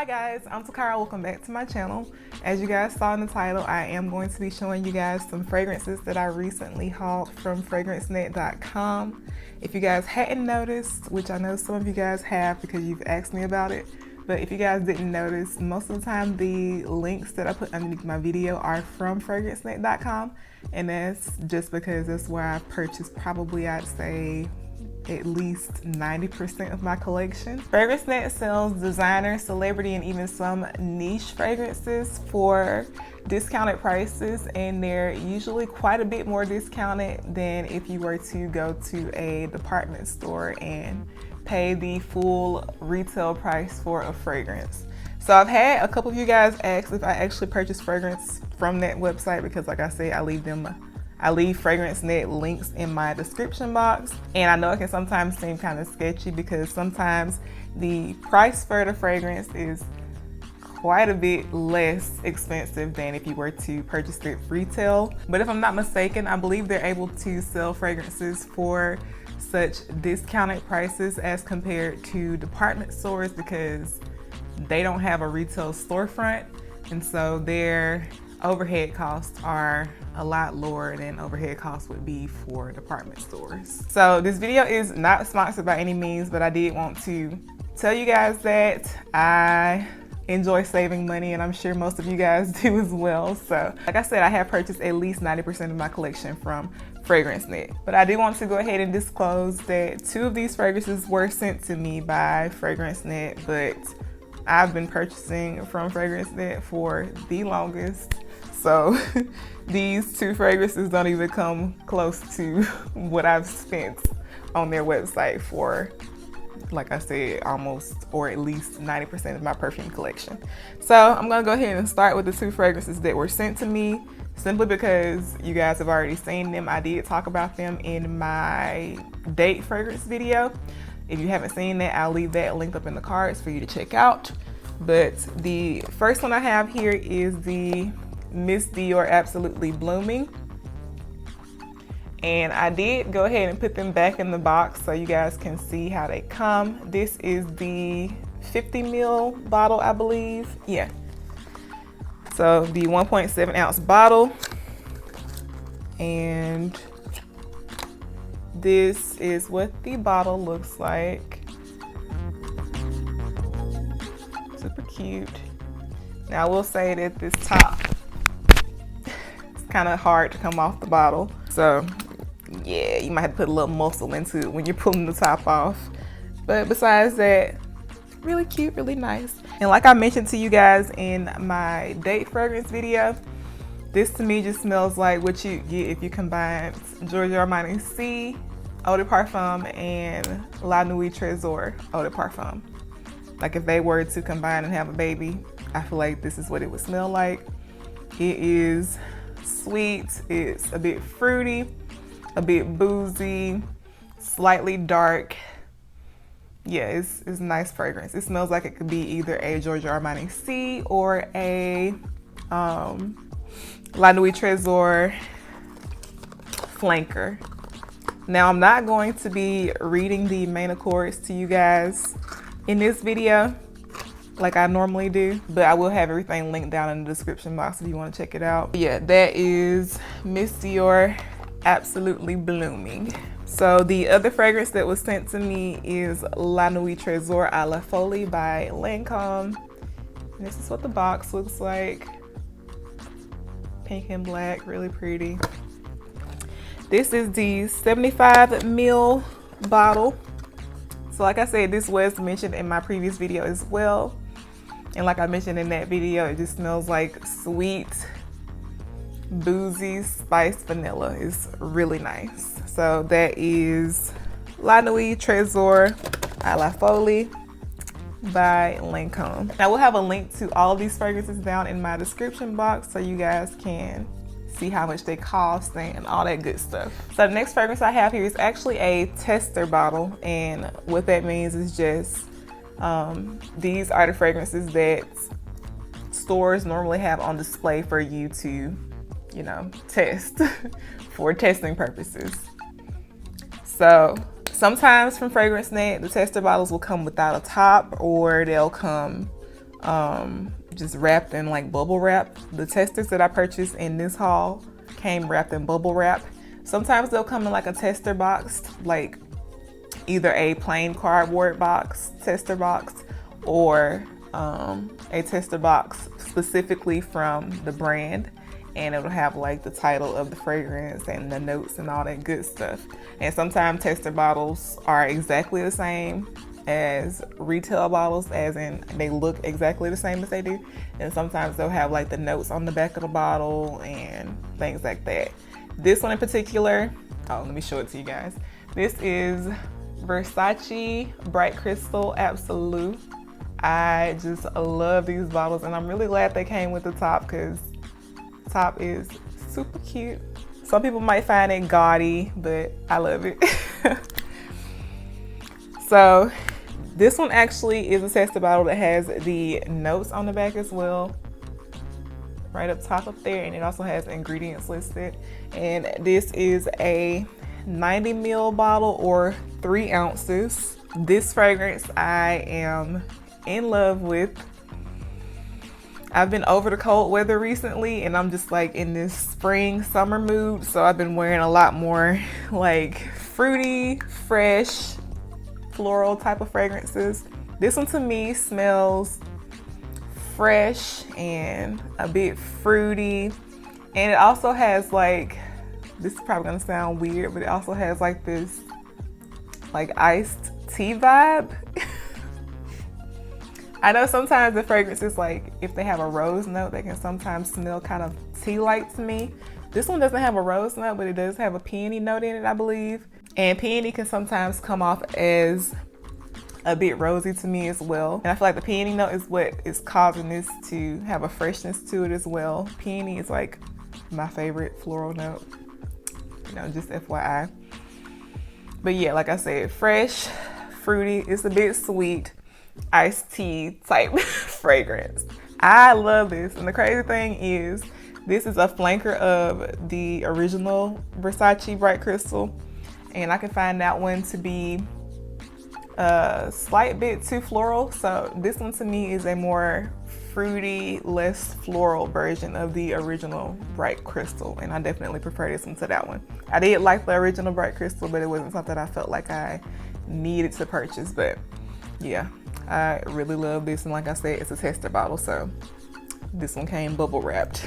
Hi guys, I'm Takira. Welcome back to my channel. As you guys saw in the title, I am going to be showing you guys some fragrances that I recently hauled from fragrancenet.com. If you guys hadn't noticed, which I know some of you guys have because you've asked me about it, but if you guys didn't notice, most of the time the links that I put underneath my video are from fragrancenet.com, and that's just because that's where I've purchased probably, I'd say, at least 90% of my collection. FragranceNet sells designer, celebrity, and even some niche fragrances for discounted prices, and they're usually quite a bit more discounted than if you were to go to a department store and pay the full retail price for a fragrance. So I've had a couple of you guys ask if I actually purchase fragrance from that website because, like I said, I leave FragranceNet links in my description box. And I know it can sometimes seem kind of sketchy because sometimes the price for the fragrance is quite a bit less expensive than if you were to purchase it retail. But if I'm not mistaken, I believe they're able to sell fragrances for such discounted prices as compared to department stores because they don't have a retail storefront, and so their overhead costs are a lot lower than overhead costs would be for department stores. So this video is not sponsored by any means, but I did want to tell you guys that I enjoy saving money, and I'm sure most of you guys do as well. So like I said, I have purchased at least 90% of my collection from FragranceNet. But I do want to go ahead and disclose that 2 of these fragrances were sent to me by FragranceNet, but I've been purchasing from FragranceNet for the longest. So these 2 fragrances don't even come close to what I've spent on their website for, like I said, almost or at least 90% of my perfume collection. So I'm gonna go ahead and start with the 2 fragrances that were sent to me simply because you guys have already seen them. I did talk about them in my date fragrance video. If you haven't seen that, I'll leave that linked up in the cards for you to check out. But the first one I have here is the Misty or Absolutely Blooming. And I did go ahead and put them back in the box so you guys can see how they come. This is the 50 ml bottle, I believe. Yeah. So the 1.7 ounce bottle. And this is what the bottle looks like. Super cute. Now I will say that this top, it's kind of hard to come off the bottle. So yeah, you might have to put a little muscle into it when you're pulling the top off. But besides that, really cute, really nice. And like I mentioned to you guys in my date fragrance video, this to me just smells like what you get if you combine Giorgio Armani C Eau de Parfum and La Nuit Trésor Eau de Parfum. Like if they were to combine and have a baby, I feel like this is what it would smell like. It is sweet, it's a bit fruity, a bit boozy, slightly dark. Yeah, it's a nice fragrance. It smells like it could be either a Giorgio Armani C or a La Nuit Trésor flanker. Now I'm not going to be reading the main accords to you guys in this video like I normally do, but I will have everything linked down in the description box if you want to check it out. Yeah, that is Misty or Absolutely Blooming. So the other fragrance that was sent to me is La Nuit Trésor à la Folie by Lancôme. And this is what the box looks like. Pink and black, really pretty. This is the 75 ml bottle. So like I said, this was mentioned in my previous video as well. And like I mentioned in that video, it just smells like sweet, boozy, spiced vanilla. It's really nice. So that is La Nuit Trésor à la Folie by Lancôme. Now we'll have a link to all of these fragrances down in my description box so you guys can see how much they cost and all that good stuff. So the next fragrance I have here is actually a tester bottle, and what that means is just these are the fragrances that stores normally have on display for you to, you know, test for testing purposes. So sometimes from FragranceNet, the tester bottles will come without a top, or they'll come just wrapped in like bubble wrap. The testers that I purchased in this haul came wrapped in bubble wrap. Sometimes they'll come in like a tester box, like either a plain cardboard box, tester box, or a tester box specifically from the brand, and it'll have like the title of the fragrance and the notes and all that good stuff. And sometimes tester bottles are exactly the same as retail bottles, as in they look exactly the same as they do, and sometimes they'll have like the notes on the back of the bottle and things like that. This one in particular, oh, let me show it to you guys. This is Versace Bright Crystal Absolute. I just love these bottles, and I'm really glad they came with the top because the top is super cute. Some people might find it gaudy, but I love it. So this one actually is a tester bottle that has the notes on the back as well, right up top up there, and it also has ingredients listed. And this is a 90 ml bottle or 3 ounces. This fragrance I am in love with. I've been over the cold weather recently, and I'm just like in this spring summer mood, so I've been wearing a lot more like fruity, fresh, floral type of fragrances. This one to me smells fresh and a bit fruity, and it also has like, this is probably gonna sound weird, but it also has like this like iced tea vibe. I know sometimes the fragrances, like if they have a rose note, they can sometimes smell kind of tea-like to me. This one doesn't have a rose note, but it does have a peony note in it, I believe. And peony can sometimes come off as a bit rosy to me as well. And I feel like the peony note is what is causing this to have a freshness to it as well. Peony is like my favorite floral note, you know, just FYI. But yeah, like I said, fresh, fruity, it's a bit sweet, iced tea type fragrance. I love this, and the crazy thing is this is a flanker of the original Versace Bright Crystal, and I can find that one to be a slight bit too floral. So this one to me is a more fruity, less floral version of the original Bright Crystal, and I definitely prefer this one to that one. I did like the original Bright Crystal, but it wasn't something I felt like I needed to purchase. But yeah, I really love this, and like I said, it's a tester bottle, so this one came bubble wrapped.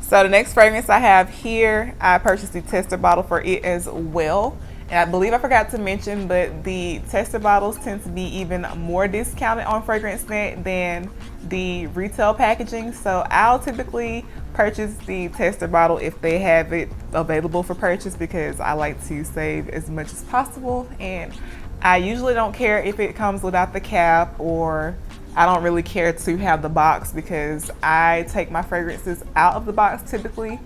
So the next fragrance I have here, I purchased the tester bottle for it as well. And I believe I forgot to mention, but the tester bottles tend to be even more discounted on FragranceNet than the retail packaging. So I'll typically purchase the tester bottle if they have it available for purchase, because I like to save as much as possible. And I usually don't care if it comes without the cap, or I don't really care to have the box, because I take my fragrances out of the box typically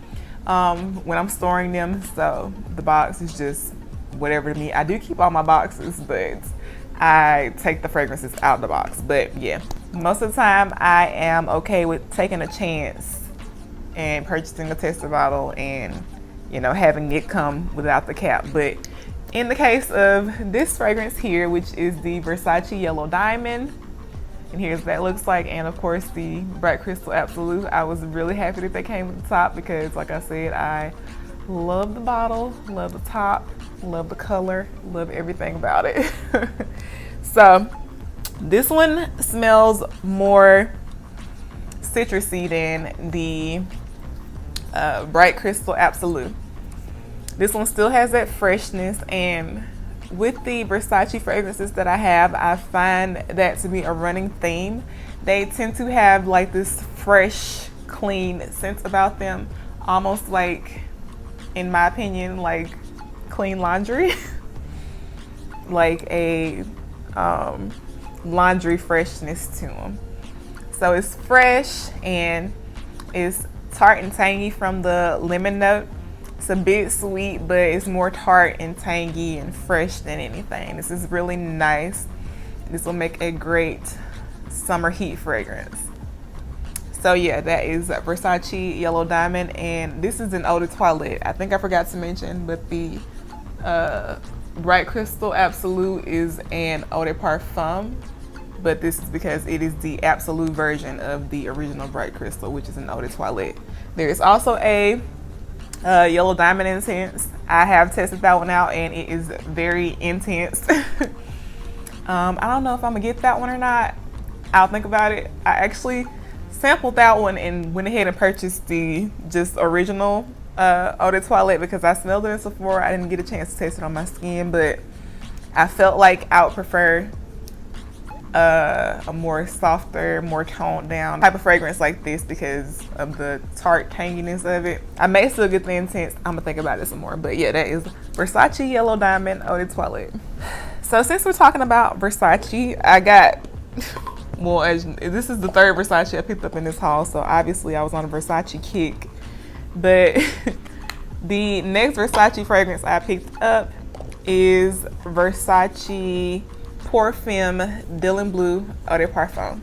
when I'm storing them. So the box is just whatever to me. I do keep all my boxes, but I take the fragrances out of the box. But yeah, most of the time I am okay with taking a chance and purchasing a tester bottle and, you know, having it come without the cap. But in the case of this fragrance here, which is the Versace Yellow Diamond, and here's what that looks like, and of course the Bright Crystal Absolute, I was really happy that they came with the top, because like I said, I love the bottle, love the top, love the color, love everything about it. So this one smells more citrusy than the Bright Crystal Absolute. This one still has that freshness, and with the Versace fragrances that I have, I find that to be a running theme. They tend to have like this fresh, clean scent about them, almost like, in my opinion, like clean laundry. Like a laundry freshness to them. So it's fresh, and it's tart and tangy from the lemon note. It's a bit sweet, but it's more tart and tangy and fresh than anything. This is really nice. This will make a great summer heat fragrance. So yeah, that is Versace Yellow Diamond, and this is an eau de toilette. I think I forgot to mention, but the Bright Crystal Absolute is an eau de parfum. but this is because it is the absolute version of the original Bright Crystal, which is an eau de toilette. There is also a Yellow Diamond Intense. I have tested that one out and it is very intense. I don't know if I'm gonna get that one or not. I'll think about it. I actually sampled that one and went ahead and purchased the just original eau de toilette because I smelled it in Sephora. I didn't get a chance to taste it on my skin, but I felt like I would prefer a more softer, more toned down type of fragrance like this because of the tart tanginess of it. I may still get the intense. I'm gonna think about it some more, but yeah, that is Versace Yellow Diamond Eau de Toilette. So since we're talking about Versace, I got, well, this is the third Versace I picked up in this haul, so obviously I was on a Versace kick. But the next Versace fragrance I picked up is Versace Perfume Dillon Blue Eau de Parfum.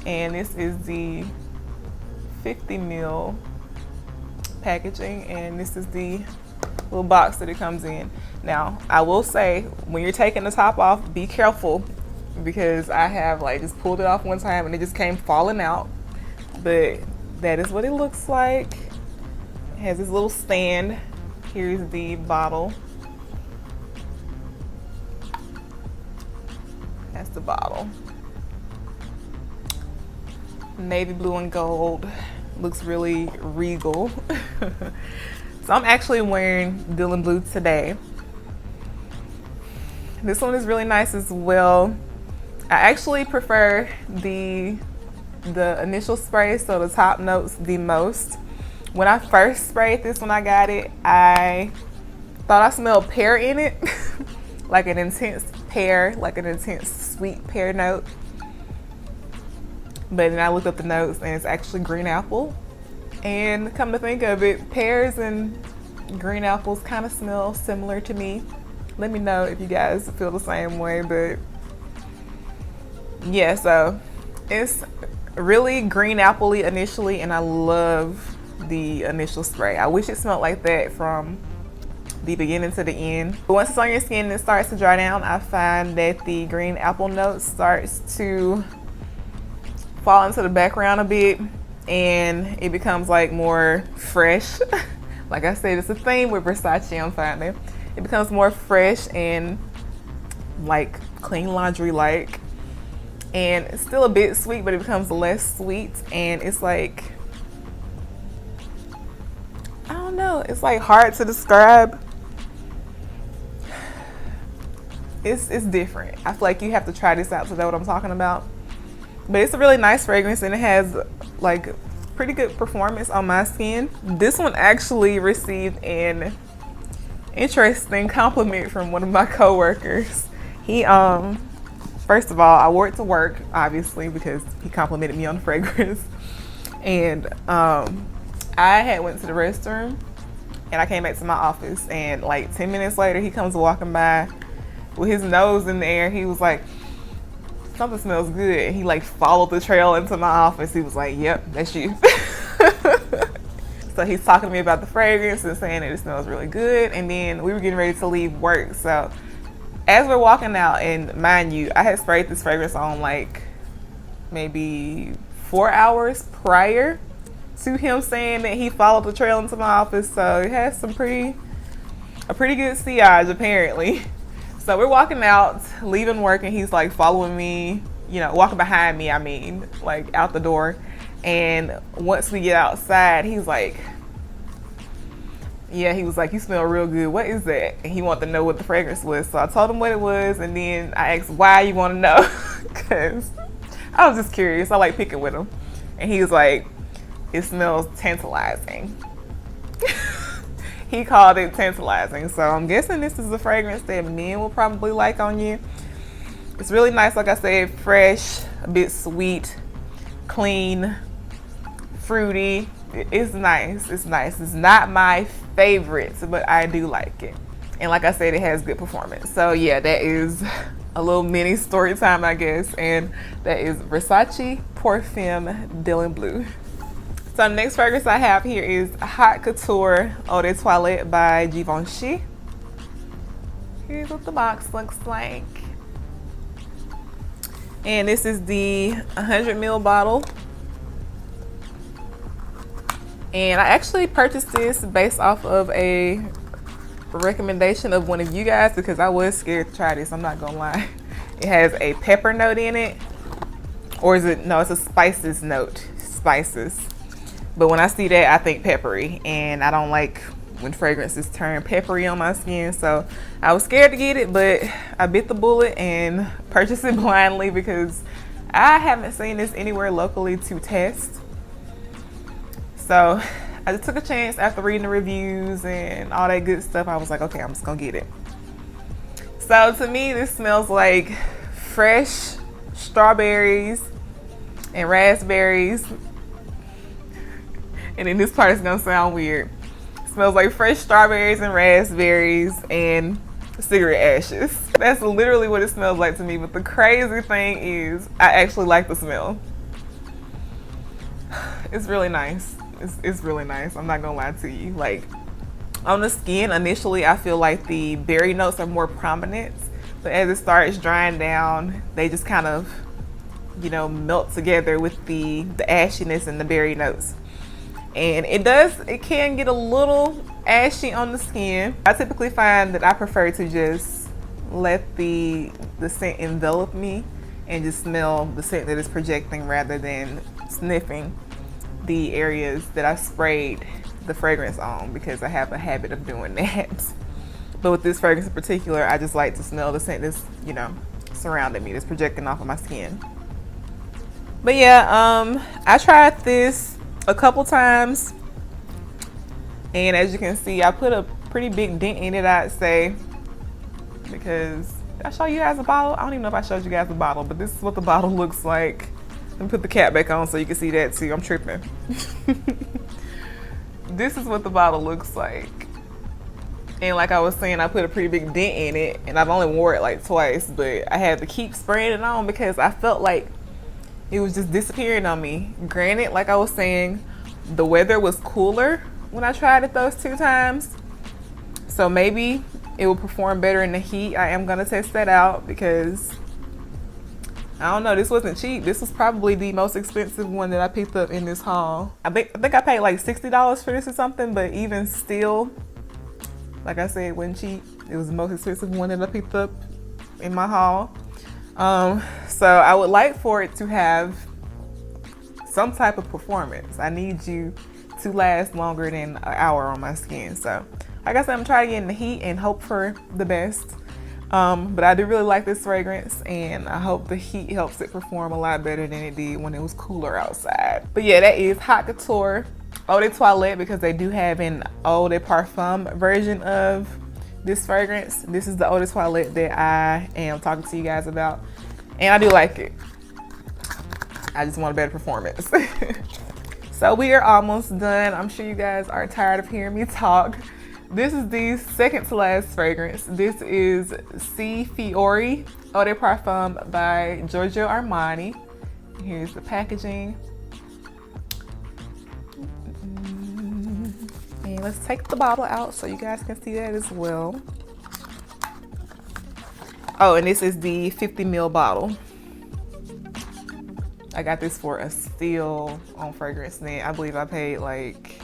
And this is the 50 ml packaging, and this is the little box that it comes in. Now, I will say, when you're taking the top off, be careful, because I have like just pulled it off one time and it just came falling out. But that is what it looks like. It has this little stand. Here's the bottle. That's the bottle. Navy blue and gold. Looks really regal. So I'm actually wearing Dillon Blue today. This one is really nice as well. I actually prefer the initial spray, so the top notes the most. When I first sprayed this when I got it, I thought I smelled pear in it. Like an intense pear, like an intense sweet pear note. But then I looked up the notes and it's actually green apple. And come to think of it, pears and green apples kind of smell similar to me. Let me know if you guys feel the same way, but yeah, so it's really green apple-y initially, and I love the initial spray. I wish it smelled like that from the beginning to the end. But once it's on your skin and it starts to dry down, I find that the green apple note starts to fall into the background a bit and it becomes like more fresh. Like I said, it's a theme with Versace I'm finding. It becomes more fresh and like clean laundry like. And it's still a bit sweet, but it becomes less sweet, and it's like, I don't know, it's like hard to describe. It's different. I feel like you have to try this out to know what I'm talking about. But it's a really nice fragrance and it has like pretty good performance on my skin. This one actually received an interesting compliment from one of my coworkers. He first of all, I wore it to work, obviously, because he complimented me on the fragrance. And I had went to the restroom and I came back to my office, and like 10 minutes later he comes walking by with his nose in the air. He was like, something smells good. And he like followed the trail into my office. He was like, yep, that's you. So he's talking to me about the fragrance and saying that it smells really good. And then we were getting ready to leave work. So as we're walking out, and mind you, I had sprayed this fragrance on like maybe 4 hours prior to him saying that he followed the trail into my office. So it has some a pretty good sillage apparently. So we're walking out, leaving work, and he's like following me, you know, walking behind me, I mean, like out the door. And once we get outside, he's like, yeah, he was like, you smell real good. What is that? And he wanted to know what the fragrance was. So I told him what it was, and then I asked why you want to know, because I was just curious. I like picking with him. And he was like, it smells tantalizing. He called it tantalizing. So I'm guessing this is a fragrance that men will probably like on you. It's really nice, like I said, fresh, a bit sweet, clean, fruity. It's nice. It's nice. It's not my favorite, but I do like it. And like I said, it has good performance. So yeah, that is a little mini story time, I guess. And that is Versace Perfume Dillon Blue. So the next fragrance I have here is Haute Couture Eau de Toilette by Givenchy. Here's what the box looks like. And this is the 100 ml bottle. And I actually purchased this based off of a recommendation of one of you guys because I was scared to try this, I'm not gonna lie. It has a pepper note in it. Or is it, no, it's a spices note, spices. But when I see that, I think peppery, and I don't like when fragrances turn peppery on my skin. So I was scared to get it, but I bit the bullet and purchased it blindly because I haven't seen this anywhere locally to test. So I just took a chance after reading the reviews and all that good stuff. I was like, okay, I'm just gonna get it. So to me, this smells like fresh strawberries and raspberries. And then this part is gonna sound weird. It smells like fresh strawberries and raspberries and cigarette ashes. That's literally what it smells like to me. But the crazy thing is, I actually like the smell. It's really nice. It's really nice. I'm not gonna lie to you. Like on the skin, initially, I feel like the berry notes are more prominent. But as it starts drying down, they just kind of, you know, melt together with the ashiness and the berry notes. And it can get a little ashy on the skin. I typically find that I prefer to just let the scent envelop me and just smell the scent that is projecting rather than sniffing the areas that I sprayed the fragrance on, because I have a habit of doing that. But with this fragrance in particular, I just like to smell the scent that's, you know, surrounding me, that's projecting off of my skin. But yeah, I tried this a couple times, and as you can see, I put a pretty big dent in it, I'd say, because did I show you guys a bottle? I don't even know if I showed you guys the bottle, but this is what the bottle looks like. Let me put the cap back on so you can see that too. I'm tripping. This is what the bottle looks like. And like I was saying, I put a pretty big dent in it, and I've only wore it like twice, but I had to keep spraying it on because I felt like it was just disappearing on me. Granted, like I was saying, the weather was cooler when I tried it those 2 times. So maybe it will perform better in the heat. I am gonna test that out because I don't know, this wasn't cheap. This was probably the most expensive one that I picked up in this haul. I think I paid like $60 for this or something, but even still, like I said, it wasn't cheap. It was the most expensive one that I picked up in my haul. So I would like for it to have some type of performance. I need you to last longer than an hour on my skin. So like I said, I'm trying to get in the heat and hope for the best. But I do really like this fragrance, and I hope the heat helps it perform a lot better than it did when it was cooler outside. But yeah, that is Haute Couture Eau de Toilette, because they do have an Eau de Parfum version of this fragrance. This is the Eau de Toilette that I am talking to you guys about, and I do like it. I just want a better performance. So we are almost done. I'm sure you guys are tired of hearing me talk. This is the second to last fragrance. This is C Fiori Eau de Parfum by Giorgio Armani. Here's the packaging. And let's take the bottle out so you guys can see that as well. Oh, and this is the 50 ml bottle. I got this for a steal on FragranceNet. I believe I paid like,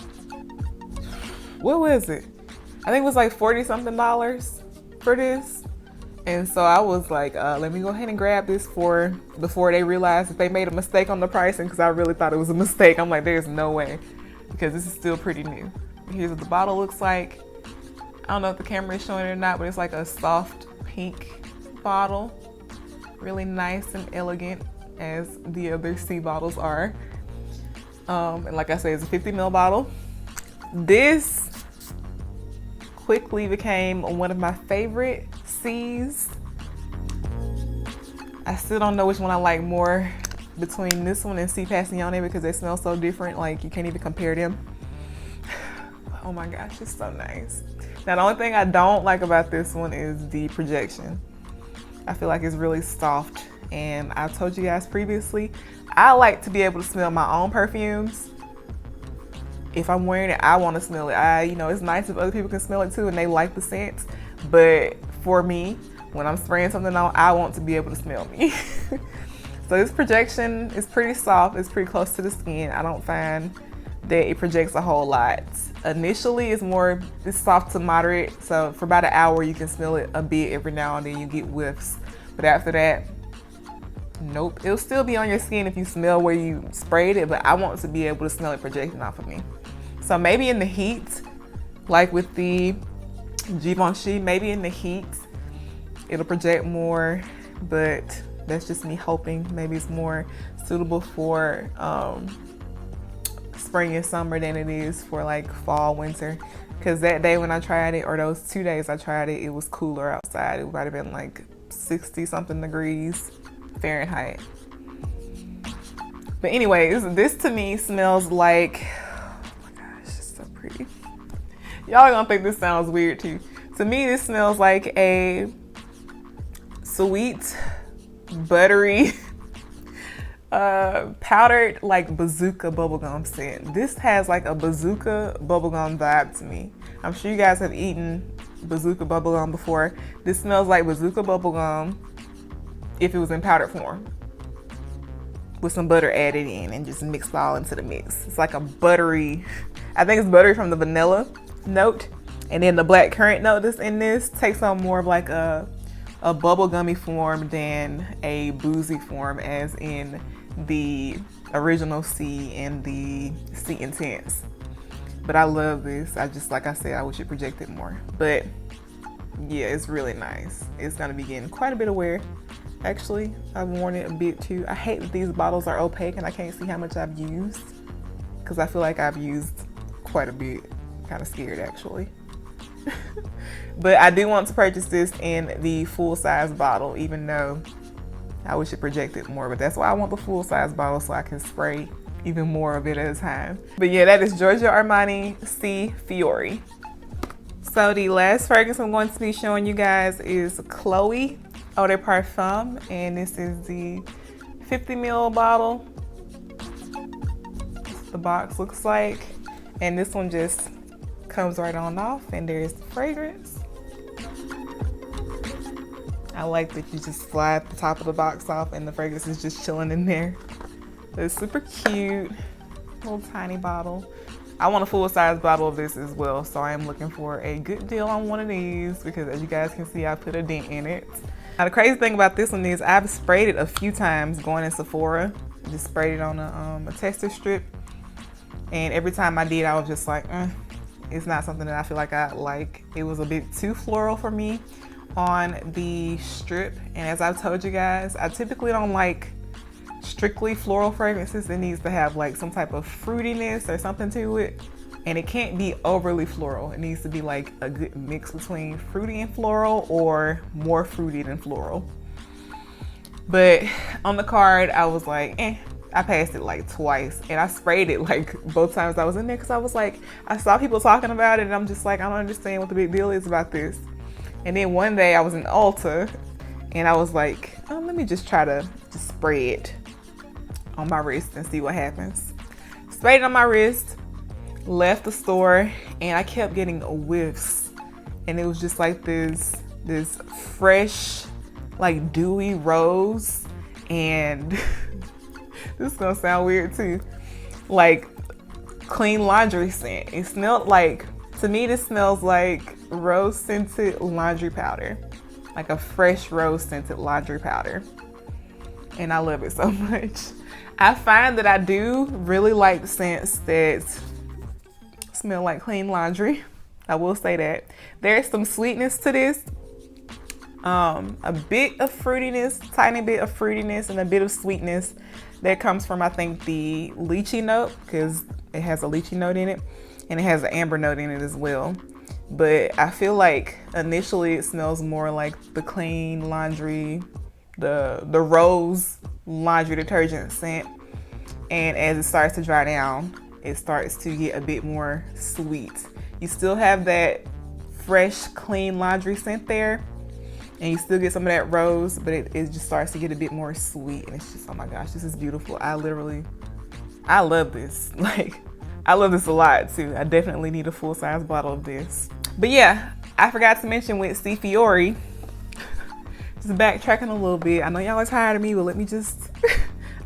what was it? I think it was like 40 something dollars for this. And so I was like, let me go ahead and grab this before they realized that they made a mistake on the pricing, because I really thought it was a mistake. I'm like, there's no way, because this is still pretty new. Here's what the bottle looks like. I don't know if the camera is showing it or not, but it's like a soft pink bottle. Really nice and elegant, as the other C bottles are. And like I said, it's a 50 ml bottle. This quickly became one of my favorite C's. I still don't know which one I like more between this one and C Passione, because they smell so different, like you can't even compare them. Oh my gosh, it's so nice. Now the only thing I don't like about this one is the projection. I feel like it's really soft, and I've told you guys previously, I like to be able to smell my own perfumes. If I'm wearing it, I want to smell it. You know, it's nice if other people can smell it too and they like the scent. But for me, when I'm spraying something on, I want to be able to smell me. So this projection is pretty soft. It's pretty close to the skin. I don't find that it projects a whole lot. Initially, it's soft to moderate. So for about an hour, you can smell it a bit. Every now and then you get whiffs. But after that, nope. It'll still be on your skin if you smell where you sprayed it, but I want to be able to smell it projecting off of me. So maybe in the heat, like with the Givenchy, maybe in the heat, it'll project more, but that's just me hoping. Maybe it's more suitable for spring and summer than it is for like fall, winter. Because that day when I tried it, or those 2 days I tried it, it was cooler outside. It might have been like 60 something degrees Fahrenheit. But anyways, this to me smells like, oh my gosh, it's so pretty. Y'all gonna think this sounds weird too. To me, this smells like a sweet, buttery, powdered like bazooka bubblegum scent. This has like a bazooka bubblegum vibe to me. I'm sure you guys have eaten bazooka bubblegum before. This smells like bazooka bubblegum if it was in powdered form with some butter added in and just mixed all into the mix. It's like a buttery, I think it's buttery from the vanilla note, and then the black currant note that's in this takes on more of like a bubblegummy form than a boozy form, as in the original C and the C Intense. But I love this. I just, like I said, I wish it projected more. But yeah, it's really nice. It's gonna be getting quite a bit of wear. Actually, I've worn it a bit too. I hate that these bottles are opaque and I can't see how much I've used, because I feel like I've used quite a bit. Kind of scared actually. But I do want to purchase this in the full size bottle, even though I wish it projected more, but that's why I want the full size bottle, so I can spray even more of it at a time. But yeah, that is Giorgio Armani C Fiori. So the last fragrance I'm going to be showing you guys is Chloe Eau de Parfum, and this is the 50 ml bottle. The box looks like, and this one just comes right on off, and there's the fragrance. I like that you just slide the top of the box off and the fragrance is just chilling in there. It's super cute, little tiny bottle. I want a full-size bottle of this as well, so I am looking for a good deal on one of these, because as you guys can see, I put a dent in it. Now the crazy thing about this one is I've sprayed it a few times going in Sephora. I just sprayed it on a tester strip, and every time I did, I was just like, it's not something that I feel like I like. It was a bit too floral for me on the strip, and as I've told you guys, I typically don't like strictly floral fragrances. It needs to have like some type of fruitiness or something to it, and it can't be overly floral. It needs to be like a good mix between fruity and floral, or more fruity than floral. But on the card, I was like, I passed it like twice, and I sprayed it like both times I was in there, because I was like, I saw people talking about it, and I'm just like, I don't understand what the big deal is about this. And then one day I was in Ulta, and I was like, let me just try to just spray it on my wrist and see what happens. Sprayed it on my wrist, left the store, and I kept getting whiffs, and it was just like this fresh, like dewy rose, and this is gonna sound weird too, like clean laundry scent. It smelled like, to me this smells like rose scented laundry powder, like a fresh rose scented laundry powder, and I love it so much. I find that I do really like scents that smell like clean laundry. I will say that. There's some sweetness to this, a bit of fruitiness, tiny bit of fruitiness, and a bit of sweetness that comes from, I think, the lychee note, because it has a lychee note in it, and it has an amber note in it as well. But I feel like initially it smells more like the clean laundry, the rose laundry detergent scent, and as it starts to dry down, it starts to get a bit more sweet. You still have that fresh, clean laundry scent there, and you still get some of that rose, but it just starts to get a bit more sweet, and it's just, oh my gosh, this is beautiful. I love this. Like, I love this a lot too. I definitely need a full-size bottle of this. But yeah, I forgot to mention with C Fiori, just backtracking a little bit. I know y'all are tired of me, but let me just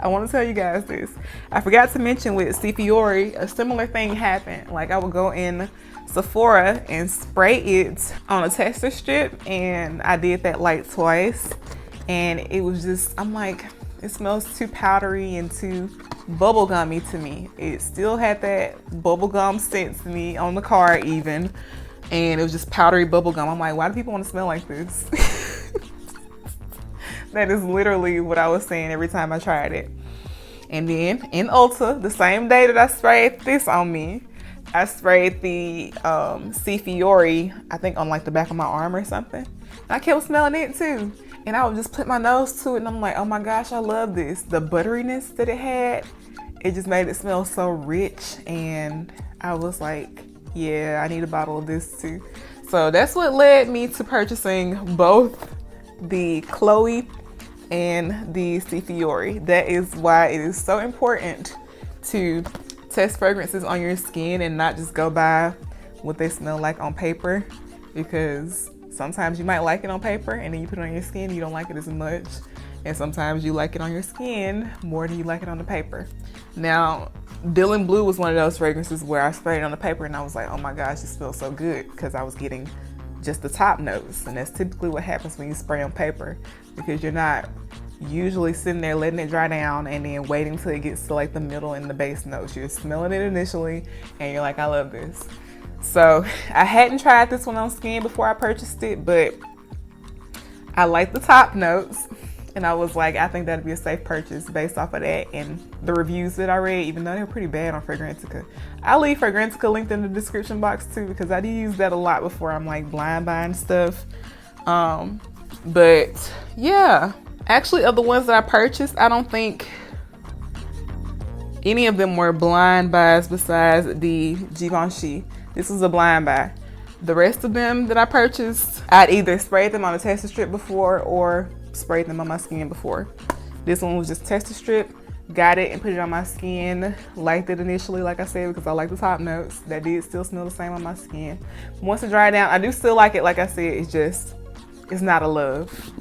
I want to tell you guys this. I forgot to mention with C. Fiore, a similar thing happened. Like I would go in Sephora and spray it on a tester strip, and I did that like twice, and it was just, I'm like, it smells too powdery and too bubblegummy to me. It still had that bubblegum scent to me on the card even, and it was just powdery bubblegum. I'm like, why do people want to smell like this? That is literally what I was saying every time I tried it. And then in Ulta, the same day that I sprayed this on me, I sprayed the C. Fiore, I think on like the back of my arm or something. And I kept smelling it too. And I would just put my nose to it and I'm like, oh my gosh, I love this. The butteriness that it had, it just made it smell so rich. And I was like, yeah, I need a bottle of this too. So that's what led me to purchasing both the Chloe and the C. Fiore. That is why it is so important to test fragrances on your skin and not just go by what they smell like on paper, because sometimes you might like it on paper and then you put it on your skin, you don't like it as much. And sometimes you like it on your skin more than you like it on the paper. Now, Dillon Blue was one of those fragrances where I sprayed it on the paper and I was like, oh my gosh, it smells so good, because I was getting just the top notes. And that's typically what happens when you spray on paper, because you're not usually sitting there letting it dry down and then waiting till it gets to like the middle and the base notes. You're smelling it initially and you're like, I love this. So I hadn't tried this one on skin before I purchased it, but I like the top notes and I was like, I think that'd be a safe purchase based off of that and the reviews that I read, even though they were pretty bad on Fragrantica. I'll leave Fragrantica linked in the description box too, because I do use that a lot before I'm like blind buying stuff. But yeah, actually of the ones that I purchased, I don't think any of them were blind buys besides the Givenchy. This was a blind buy. The rest of them that I purchased, I'd either sprayed them on a tester strip before or sprayed them on my skin before. This one was just tester strip, got it and put it on my skin, liked it initially, like I said, because I like the top notes. That did still smell the same on my skin. Once it dried down, I do still like it. Like I said, it's just, it's not a love.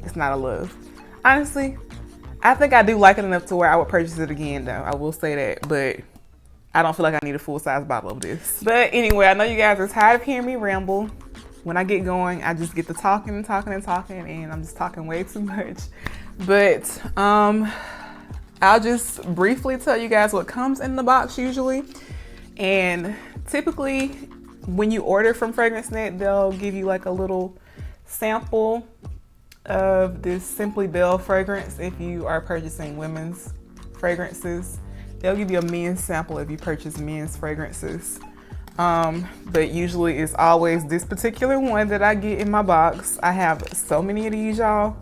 It's not a love. Honestly, I think I do like it enough to where I would purchase it again though. I will say that, but I don't feel like I need a full-size bottle of this. But anyway, I know you guys are tired of hearing me ramble. When I get going, I just get to talking and talking and talking, and I'm just talking way too much. But I'll just briefly tell you guys what comes in the box usually. And typically when you order from FragranceNet, they'll give you like a little sample of this Simply Belle fragrance. If you are purchasing women's fragrances, they'll give you a men's sample if you purchase men's fragrances. But usually it's always this particular one that I get in my box. I have so many of these, y'all.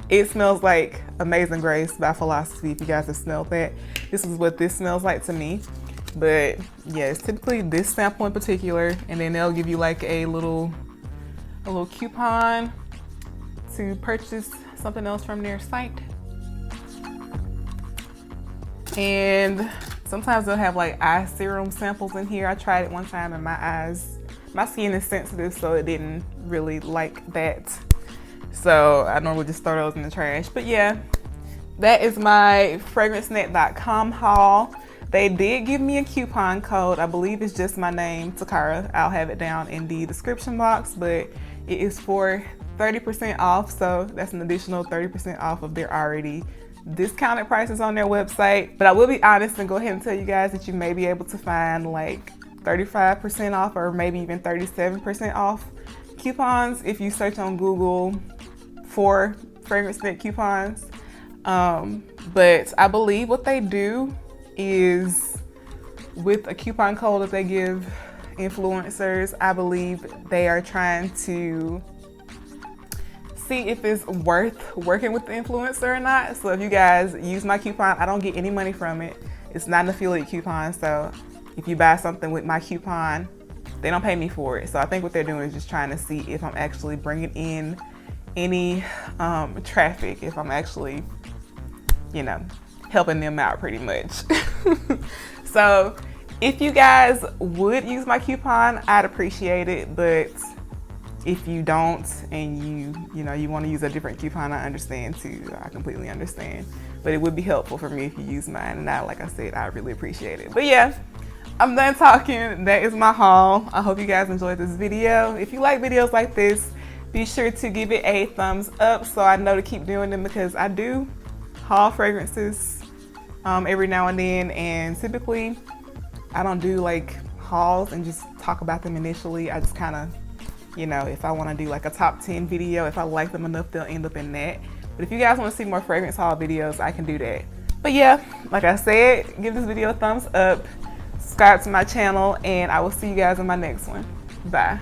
It smells like Amazing Grace by Philosophy. If you guys have smelled that, this is what this smells like to me. But yeah, it's typically this sample in particular, and then they'll give you like a little coupon to purchase something else from their site. And sometimes they'll have like eye serum samples in here. I tried it one time and my skin is sensitive, so it didn't really like that. So I normally just throw those in the trash. But yeah, that is my FragranceNet.com haul. They did give me a coupon code. I believe it's just my name, Takira. I'll have it down in the description box, but it is for 30% off. So that's an additional 30% off of their already discounted prices on their website. But I will be honest and go ahead and tell you guys that you may be able to find like 35% off or maybe even 37% off coupons if you search on Google for FragranceNet coupons. But I believe what they do is with a coupon code that they give influencers, I believe they are trying to see if it's worth working with the influencer or not. So if you guys use my coupon, I don't get any money from it. It's not an affiliate coupon. So if you buy something with my coupon, they don't pay me for it. So I think what they're doing is just trying to see if I'm actually bringing in any traffic, if I'm actually, you know, helping them out pretty much. So if you guys would use my coupon, I'd appreciate it. But if you don't and you want to use a different coupon, I understand too. I completely understand. but it would be helpful for me if you use mine. And like I said, I really appreciate it. But yeah, I'm done talking. That is my haul. I hope you guys enjoyed this video. If you like videos like this, be sure to give it a thumbs up so I know to keep doing them, because I do haul fragrances every now and then, and typically I don't do like hauls and just talk about them initially. I just kind of, you know, if I want to do like a top 10 video, if I like them enough, they'll end up in that. But if you guys want to see more fragrance haul videos, I can do that. But yeah, like I said, give this video a thumbs up, subscribe to my channel, and I will see you guys in my next one. Bye.